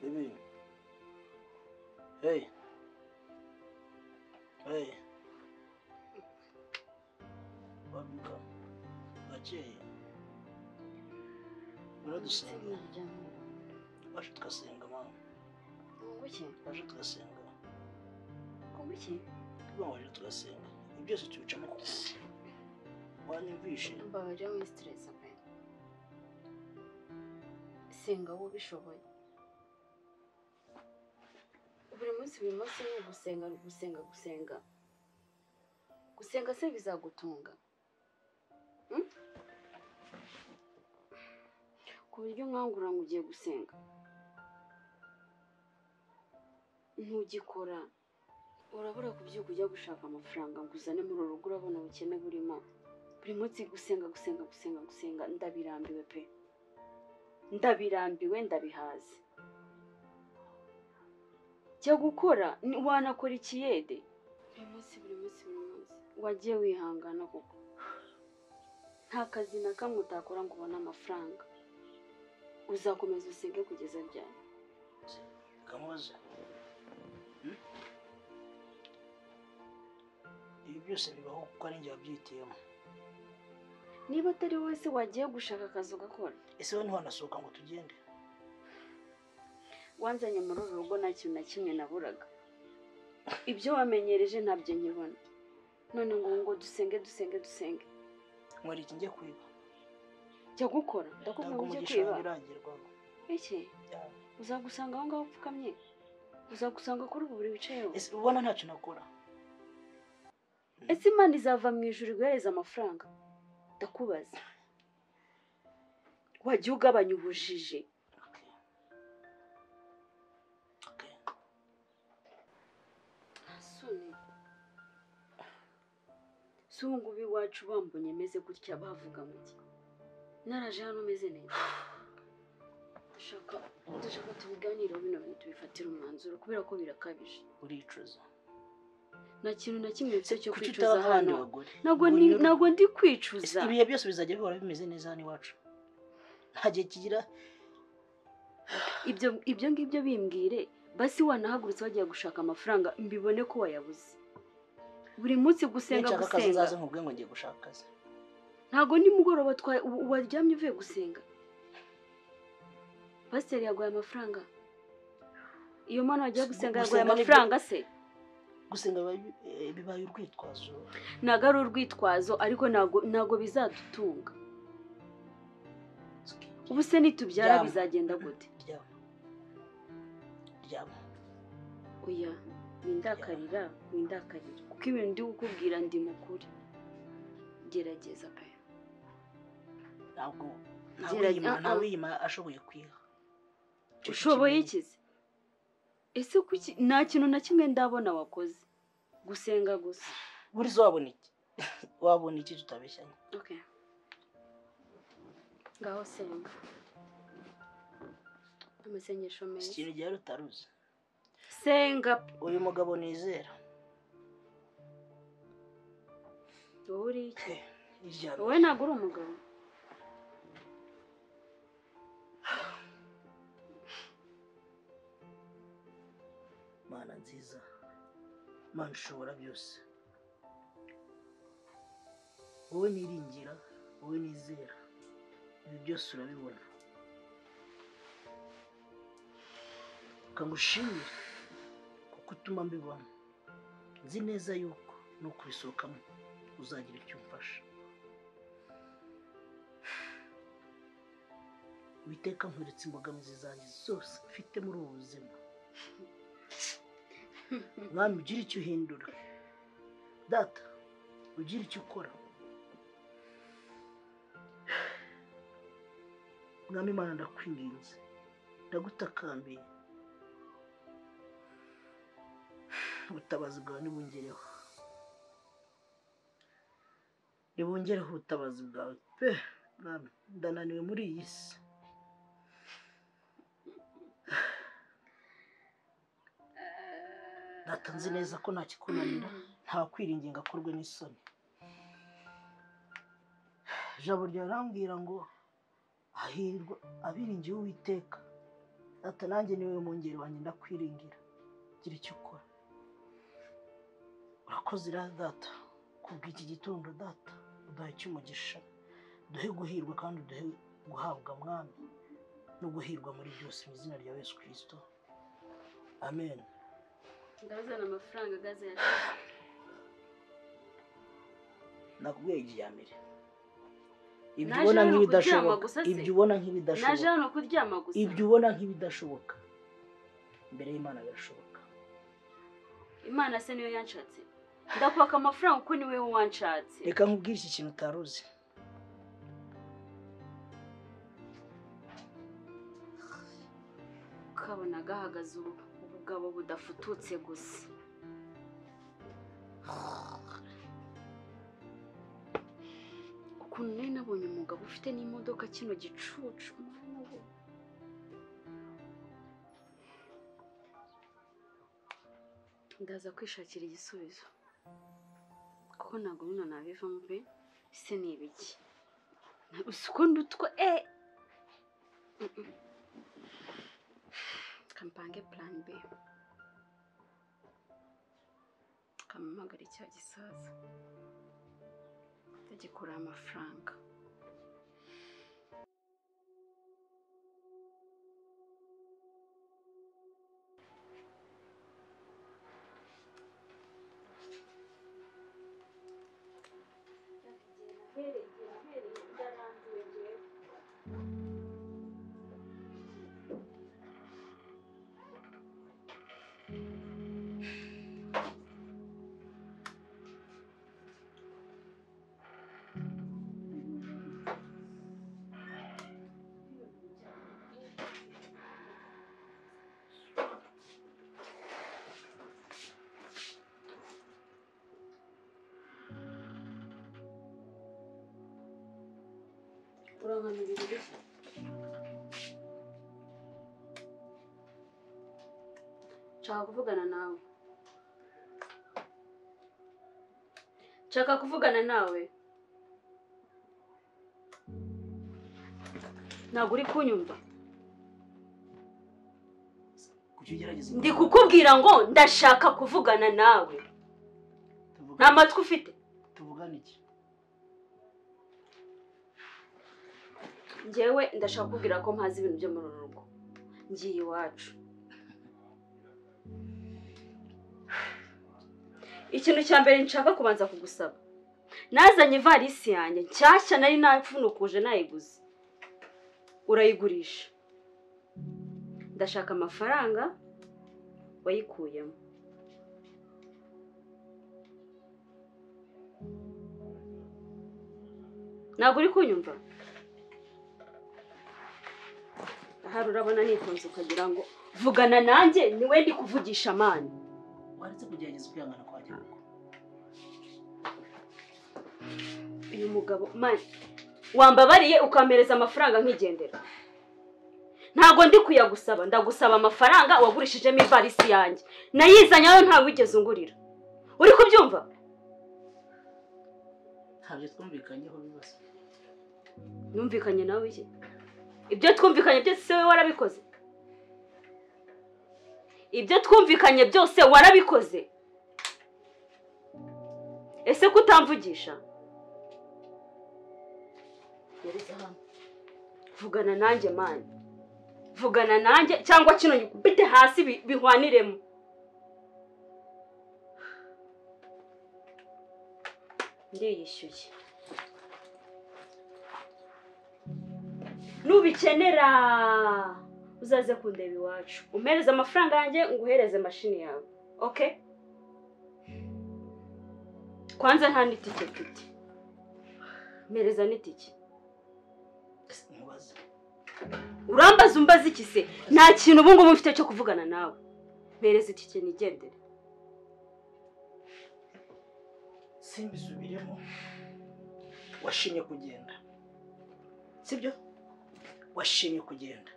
Baby. Hey. Hey. Wabyuka. Gakeye. Uradusenga. Waje tugasenga mama. Kuki? Waje tugasenga. Kuki? Waje tugasenga. Byose tubicamo kuko. Wanyumvishe. Mbabarira muri stress pe. Senga wowe bishoboye. Buri munsi ni gusenga. Gusenga se bizagutunga. Ku buryo nkangura ngo ugiye gusenga. Ntugikora. Urabura kubyuka ujya gushaka amafaranga ngo uzane muri urugo urabona ubukene burimo. Buri munsi gusenga ndabirambiwe pe. Ndabirambiwe ndabihaze. Cyo gukora wanakora ikiyede. Buri munsi. Wagiye wihangana koko. Nta kazi na kamwe utakora ngo ubone amafaranga. Uzakomeza usenge kugeza ryari? Kamuze. Ibi byose bibaho kuko ari njye wabyitiyemo. Niba atari wowe se wagiye gushaka akazi ugakora. Ese wowe ntiwanasohoka ngo tugende? Wanzanye muri uru rugo nta kintu na kimwe naburaga. Ibyo wamenyereje ntabyo nkibona. None ngo dusenge. Mwari iki ngiye kwiba? Jya gukora. Ndakubwira ngo ujye kwiba. Iki? Uzagusanga aho ngaho upfukamye. Uzagusanga kuri ubu buri wicayeho. Ese ubona ntacyo nakora? Ese Imana izava mu ijuru iguhereza amafaranga? Ndakubaza. Wagiye ugabanya ubujiji. Asone. Sungu biwacu bambonye meze gutya bavuga ngo iki. Naraje hano meze neza. Ndashaka tubiganiraho bino bintu bifatira umwanzuro kubera ko birakabije. Uricuza. Nta kintu na kimwe cyo kwicuza hano. Nago ndi kwicuza. Ibihe byose bizajya bihora bimeze neza hano iwacu. Ntagiye kigira ibyo ngibyo bimbwire basi wanahagurutse wagiye gushaka amafaranga mbibone ko wayabuze. Buri munsi gusenga. Nzaze nkubwe ngo ngiye gushaka akazi. Ntago ni mugoroba waryamye uvuye gusenga. Pastor yaguye amafaranga. Iyo mana wagiye gusenga yaguye amafaranga se. Gusenga bibaye urwitwazo. Nago ari urwitwazo ariko nago bizadutunga. Ubu se nitubyara bizagenda gute? Ryama. Oya, windakarira. Kuko ibintu ndi gukubwira ndi mukuri. Gerageza pe. Ntabwo yima ashoboye kwiha. Ushoboye ikize? Ese kuki nta kintu na kimwe ndabona wakoze? Gusenga gusa. Buri zo wabona iki? Wabona iki tutabeshyanye? Okay. Ngaho senga. Amasengesho meza. Ikintu gihe rutaruzi. Senga. Uyu mugabo nizera. Uri iki? Wowe ntabwo uri umugabo. Mana nziza. Mana ushobora byose. Wowe niringira, wowe nizera. Ibi byose urabibona. Kangushimira kuko utuma mbibona. Nzi neza yuko no kubisohokamo uzagira icyo umfasha. Witeka nkweretse imbogamizi zanjye zose mfite muri ubu buzima. Mwami ugira icyo uhindura. Data ugira icyo ukora. Mwami Imana ndakwinginze. Ndagutakambiye. Ubutabazi bwawe nibungereho. Nibungereho ubutabazi bwawe pe. Mwami ndananiwe muri iyi si. Data nzi neza ko ntakikunanira. Nta kwiringinga akorwe n'isoni. Ijambo ryawe rambwira ngo hahirwa abiringiye Uwiteka data nanjye niwe mungeri wanjye ndakwiringira, gira icyo ukora. Urakoze data kubw'iki gitondo data, uduhe cy'umugisha, duhe guhirwa kandi duhe guhabwa mwami no guhirwa muri byose mu izina rya Yesu Kristo, amen. Ndazana amafaranga gaze ya nakubwiye iryamire. Ibyo ubona nk'ibidashoboka, ibyo ubona nk'ibidashoboka, naje hano kuryama gusa, ibyo ubona nk'ibidashoboka imbere y'Imana birashoboka. Imana se niyo yanshatse, ndakwaka amafaranga uko niwe wanshatse. Reka nkubwire iki kintu utaruzi. Ukabona gahagaze ubugabo budafututse gusa. Ukuntu nari nabonye umugabo ufite n'imodoka kino gicucu, mwana we. Ndaza kwishakira igisubizo kuko ntabwo bino nabivamo pe. Ese ni ibiki? Uko ndutwa kampange plan B, kamamagara icya gisaza tagikora amafaranga. Urangamirira nshaka kuvugana nawe. Nshaka kuvugana nawe. Ntabwo uri kunyumva. Ndi kukubwira ngo ndashaka kuvugana nawe. Nta matwi ufite. Tuvugana iki? Njyewe ndashaka kubwira ko mpazi ibintu byo muri rugo. Ngiye iwacu. Ikintu cya mbere nshaka kubanza kugusaba. Nazanye ivarisi yanjye nshyashya nari napfunukuje nayiguze. Urayigurisha. Ndashaka amafaranga wayikuyemo. Ntabwo uri kunyumva? Ahari urabona nitonze ukagira ngo vugana nanjye niwe ndi kuvugisha amani. Waretse kugerageza kwihangana kwaje uko. Uyu mugabo mani wambabariye ukamereza amafaranga nkigendera. Ntago ndi kuyagusaba, ndagusaba amafaranga wagurishijemo ivarisi yanjye. Nayizanyayo nta wigeze ungurira. Uri kubyumva? Ntabyo twumvikanyeho bibazo. Numvikanye nawe iki? Ibyo twumvikanye byose wowe warabikoze. Ibyo twumvikanye byose warabikoze. Ese kutamvugisha? Yereza hano. Vugana nanjye mani. Vugana nanjye cyangwa kino nyikubite hasi bihwaniremo. Ndiyishyuye. Nubikenera uzaze kundeba iwacu. Umpereze amafaranga yanjye nguhereze mashini yawe. Okay? Kwanza nta nitike mfite. Mereza nitike. Mubaza. Urambaza umbaza iki se? Nta kintu ubu ngubu mfite cyo kuvugana nawe. Mereza itike nigendere. Simbisubiremo. Washimye kugenda. Sibyo? Washimye kugenda.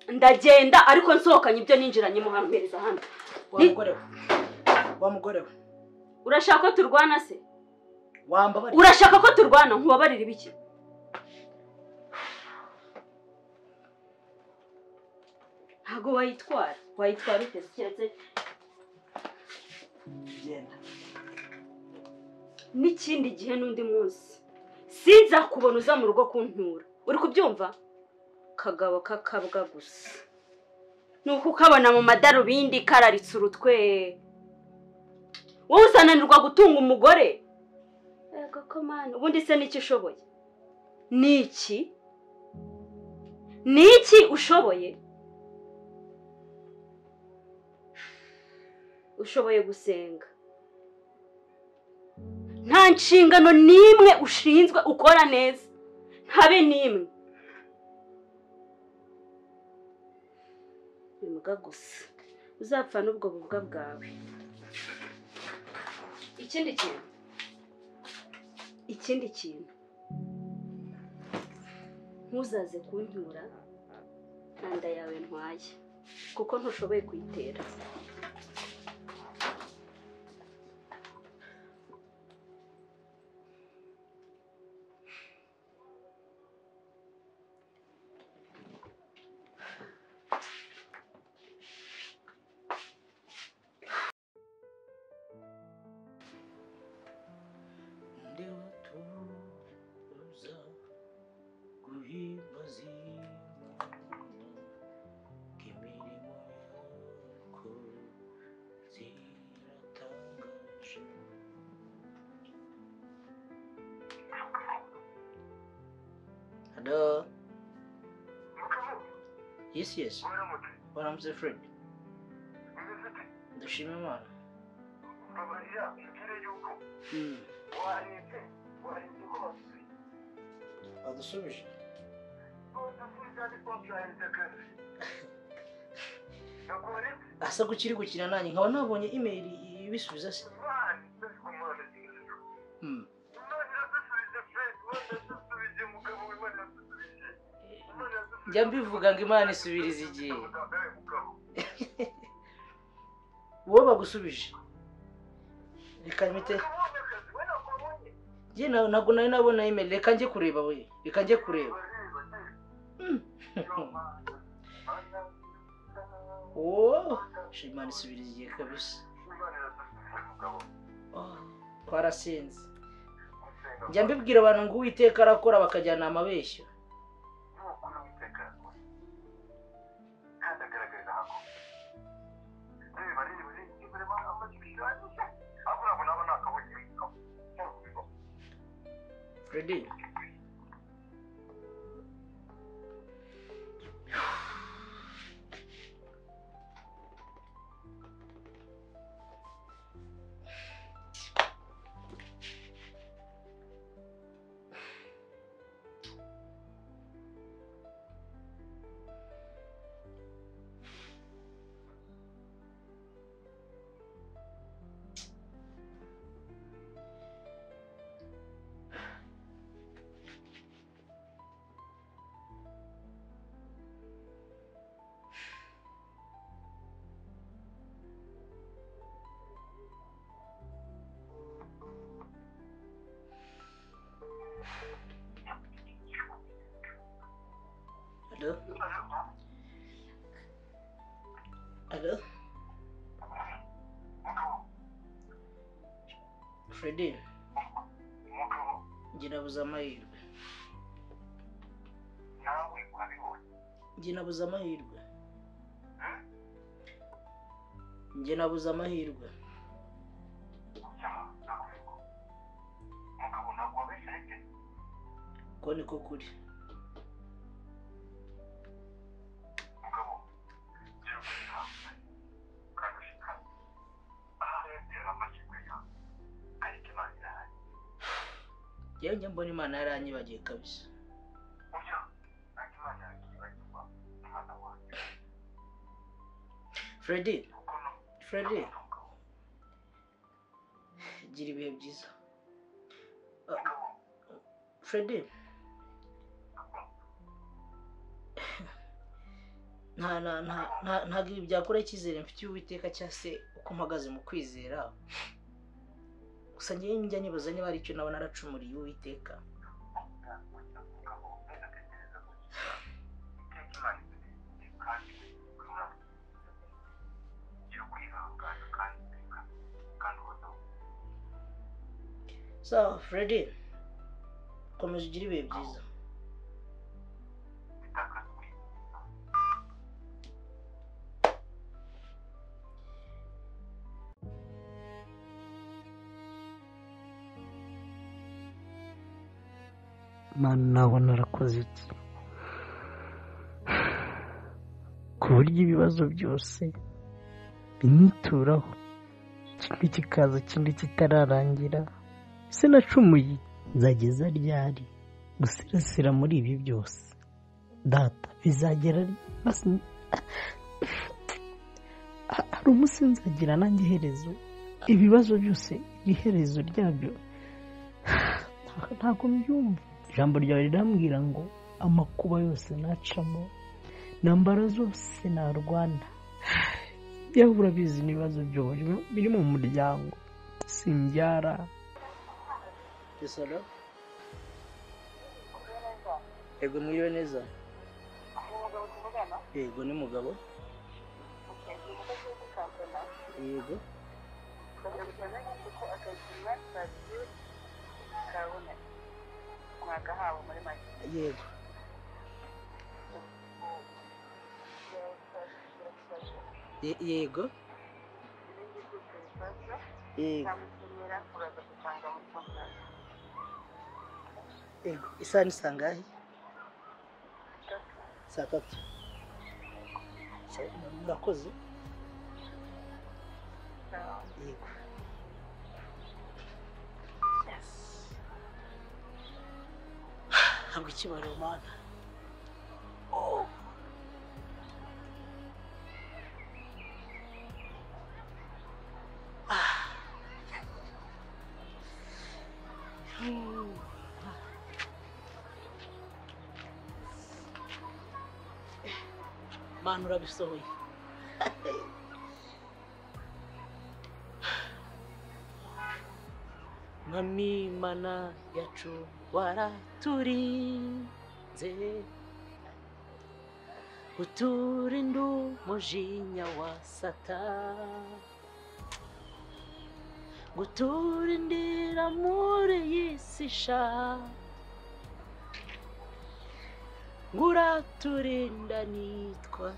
Ndagenda ariko nsohokanye ibyo ninjiranyemo hano mpereza hano. Wa mugore we. Urashaka ko turwana se? Wambabari. Urashaka ko turwana nkubabarira ibiki? ntago wayitwara uteze keretse genda n'ikindi gihe n'undi munsi sinzakubona uza mu rugo kuntura uri kubyumva kagabo kakabwa gusa nuko ukabona mu madarubindi kararitse urutwe wowe uzananirwa gutunga umugore ego ko mana ubundi se n'iki ushoboye niki ushoboye gusenga nta nshingano n'imwe ushinzwe ukora neza habe n'imwe imbwa gusa uzapfa n'ubwo bubwa bwawe ikindi kintu ntuzaze kuntura nta nda yawe ntwaye kuko ntushoboye kuyitera Hello. Yes. What I'm Fred. Ndashima Imana. Adusubije. Asa gukiri gukina nanjye nkaba nabonye email ibisubiza se. Njya mbivuga ngo Imana isubiriza igihe. Wowe bagusubije. Reka mpite. Je ntabwo nari nabona email reka njye kureba we. Reka njye kureba. Oh, Imana isubiriza igihe kabisa. Twarasenze. Njya mbibwira abantu ngo Uwiteka arakora bakajyana amabeshyo. Ready? Hello? Freddy? Njye nabuze amahirwe. Njye nabuze amahirwe. Ko niko kuri. Njye mbona Imana yaranyibagiye kabisa. Freddy, gira ibihe byiza. Freddy, ntabwo ibi byakora icyizere mfitiye Uwiteka cyangwa se uko mpagaze mu kwizera. Gusa njya nibaza niba ari icyo naba naracumuriye Uwiteka. So Freddy, komeza ugire ibihe byiza. Mana nawe narakoze iki ku buryo ibibazo byose binyituraho, kimwe kikaza ikindi kitararangira. Sinacumuye, nzageza ryari gusirasira muri ibi byose? Data, bizagera basi hari umunsi nzagira nanjye iherezo. Ibibazo byose iherezo ryabyo ntabwo mbyumva. Ijambo ryawe rirambwira ngo amakuba yose nacamo, intambara zose narwana, yewe urabizi n'ibibazo byose biri mu muryango, simbyara. Isara ego mwiriwe neza. Yego ni mugabo. Yego yego yego yego. Isaha ni sangahe? Saa 3. Murakoze. Yego. Ntabwo ikibaro mana. Mana urabisohoye. Mwami Mana yacu waraturinze, uturinda umujinya wa Satani, guturindira muri iyi si sha, nguraturinda nitwa